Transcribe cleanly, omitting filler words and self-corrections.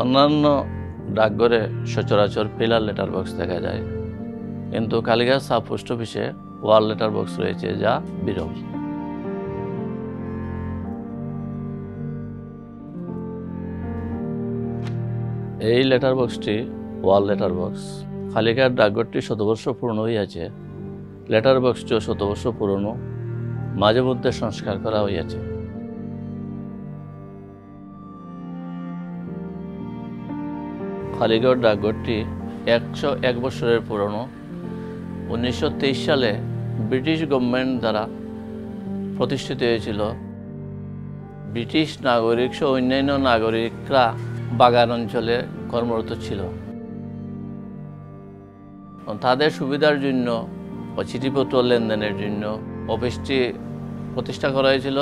অন্যান্য ডাকঘরে সচরাচর pillar letter box দেখা যায়, কিন্তু কালীঘাট সাব পোস্ট অফিসে ওয়াল লেটার বক্স রয়েছে, যা বিরল। এই লেটার বক্সটি ওয়াল লেটার বক্স। কালীঘাট ডাকঘরটি শতবর্ষ পূর্ণ হইয়াছে, লেটার বক্সটিও শতবর্ষ পুরনো, মাঝে মধ্যে সংস্কার করা হইয়াছে। কালীঘাট ডাকঘরটি 101 বছরের পুরনো। 1923 সালে ব্রিটিশ গভর্নমেন্ট দ্বারা প্রতিষ্ঠিত হয়েছিল। ব্রিটিশ নাগরিক সহ অন্যান্য নাগরিকরা বাগান অঞ্চলে কর্মরত ছিল। তাদের সুবিধার জন্য ও চিঠিপত্র লেনদেনের জন্য অফিসটি প্রতিষ্ঠা করা হয়েছিল।